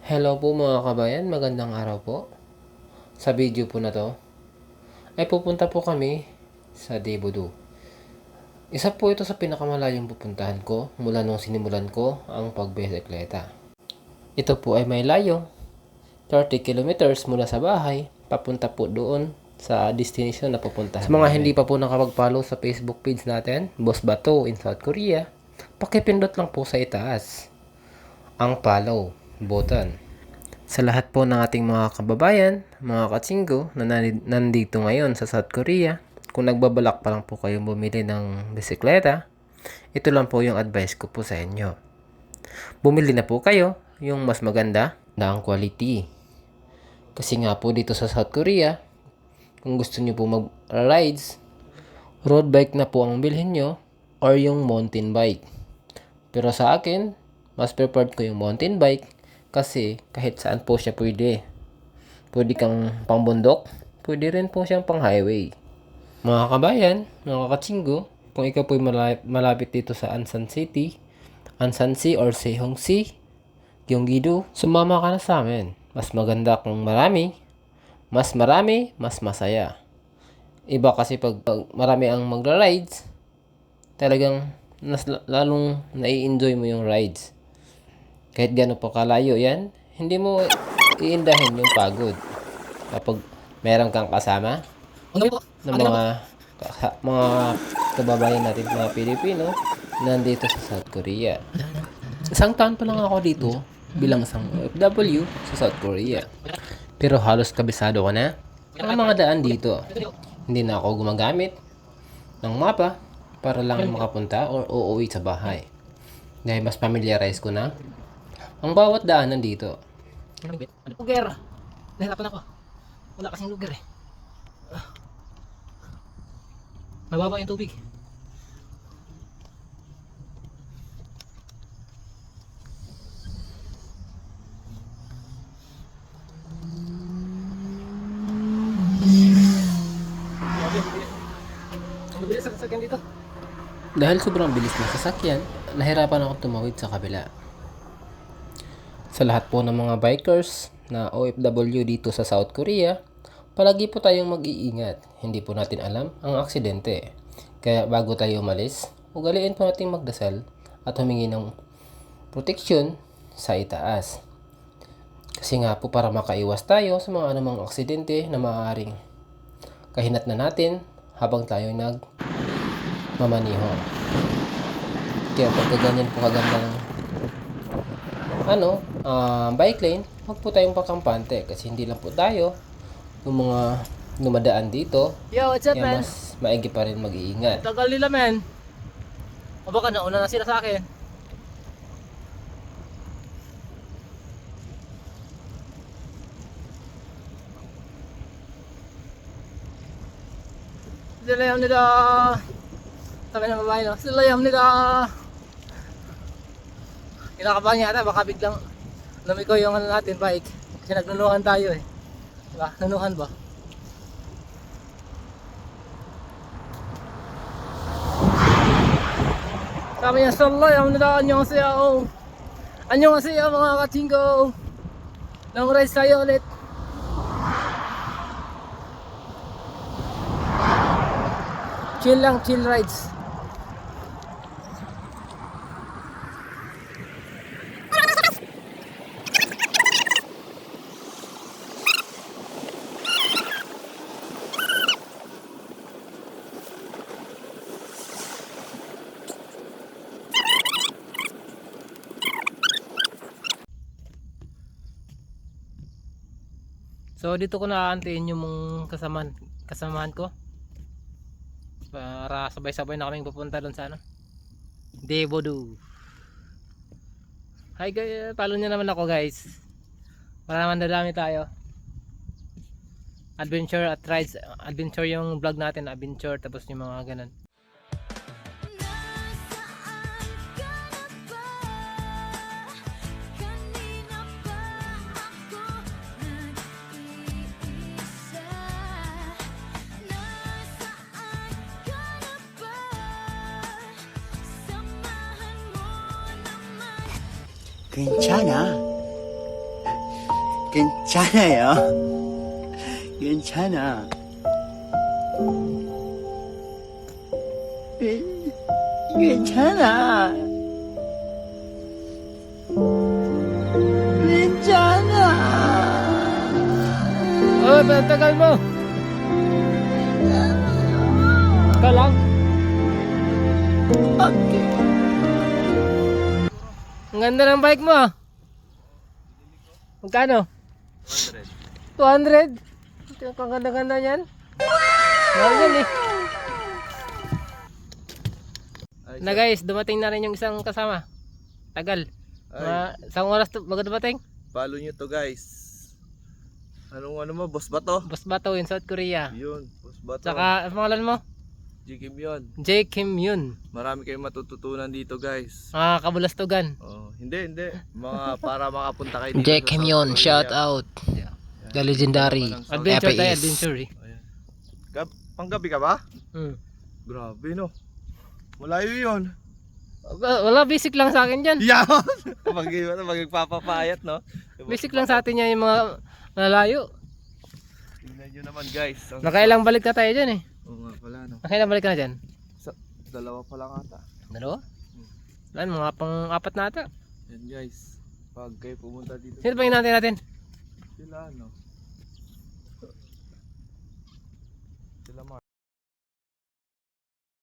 Hello po mga kabayan, magandang araw po. Sa video po na to, ay pupunta po kami sa Debodo. Isa po ito sa pinakamalayong pupuntahan ko mula nung sinimulan ko ang pagbisikleta. Ito po ay may layo, 30 kilometers mula sa bahay, papunta po doon sa destination na pupuntahan. Sa mga hindi pa po nakapag-follow sa Facebook page natin, Boss Bato in South Korea, pakipindot lang po sa itaas ang follow button. Sa lahat po ng ating mga kababayan, mga katsinggo na nandito ngayon sa South Korea, kung nagbabalak pa lang po kayong bumili ng bisikleta, ito lang po yung advice ko po sa inyo. Bumili na po kayo yung mas maganda na ang quality. Kasi nga po dito sa South Korea, kung gusto nyo po mag-rides, road bike na po ang bilhin nyo or yung mountain bike. Pero sa akin, mas preferred ko yung mountain bike kasi kahit saan po siya pwede. Pwede kang pangbundok, pwede rin po siyang pang highway. Mga kabayan, mga katsinggo, kung ikaw po'y malapit dito sa Ansan City, Ansansi or Sehongsi, Gyeonggi-do, sumama ka na sa amin. Mas maganda kung marami, mas masaya. Iba kasi pag marami ang magra-rides, talagang lalong nai-enjoy mo yung rides. Kahit gano'n pa kalayo yan, hindi mo iindahin yung pagod. Kapag meron kang kasama ng mga kababayan natin, mga Pilipino, nandito sa South Korea. Isang taon pa lang ako dito bilang isang OFW sa South Korea. Pero halos kabisado ko na ang mga daan dito. Hindi na ako gumagamit ng mapa para lang makapunta o uuwi sa bahay. Dahil mas familiarize ko na ang bawat daanan dito. Lugar. Nahirapan ako. Wala kasing lugar eh. Mababa yung tubig. Mabilis sa sasakyan dito. Dahil sobrang bilis ng sasakyan, nahirapan ako tumawid sa kabila. Sa lahat po ng mga bikers na OFW dito sa South Korea, palagi po tayong mag-iingat. Hindi po natin alam ang aksidente. Kaya bago tayo umalis, ugaliin po natin magdasal at humingi ng proteksyon sa itaas. Kasi nga po para makaiwas tayo sa mga anumang aksidente na maaaring kahinat na natin habang tayo nagmamaniho. Kaya pagka ganyan po kaganda ng bike lane, huwag po tayong pakampante kasi hindi lang po tayo yung mga dumadaan dito. Yo, what's up, Kaya man? mas maigi pa rin mag-iingat. Tagal nila, man. O baka nauna na sila sa akin. Sila yung nila. Sabi ng babae, no? Sila yung nila. Kinakabahan yata, baka biglang lumiko yung ano natin, bike. Kasi nagnunuhan tayo eh. Diba? Nanuhan ba? Sabi niya, sala yung nila. Annyeonghaseyo. Annyeonghaseyo mga katinggo. Long ride tayo ulit. Chill lang, chill rides. So dito ko naaantiin yung kasamahan ko para sabay-sabay na kaming pupunta doon sa Debodo. Hi guys, follow nyo naman ako guys. Para naman dadami tayo. Adventure at rides, adventure yung vlog natin, adventure tapos yung mga ganun. 괜찮아. 괜찮아요. 괜찮아. 괜찮아. 괜찮아. Oh, tagal mo. Ka lang. Okay. Ang ganda ng bike mo ah. Magkano? 200. 200? Ang ganda-ganda niyan. Mahal yan eh. Na guys, dumating na rin yung isang kasama. Tagal. Isang oras bago dumating. Follow nyo to guys. Anong ano mo? Boss ba to? Boss Bato in South Korea. Yun, boss ba to? Tsaka, ang pangalan mo? Jikim yun. J. Kim Yun. Marami kayong matututunan dito guys. Mga kabulastugan. Oh, hindi. Mga para makapunta kayo dito. Jack sa Kim South Yun, Korea. shout out. The legendary Adventure tayo, FAS. adventure eh. Ayan. Panggabi ka ba? Hmm. Grabe no. Malayo yun. Wala, basic lang sa akin dyan. Yan! Magpapapayat no? Basic lang sa atin yan yung mga malalayo. Tingnan nyo naman guys. Nakailang balik na tayo dyan eh. Oo nga pala no. Nakailang balik ka na dyan? Dalawa pa lang ata. Dalawa? Wala, mga pang-apat na ata. Yan guys. Pag kayo pumunta dito. Sino ba hinahantay natin? Sila ano? Sila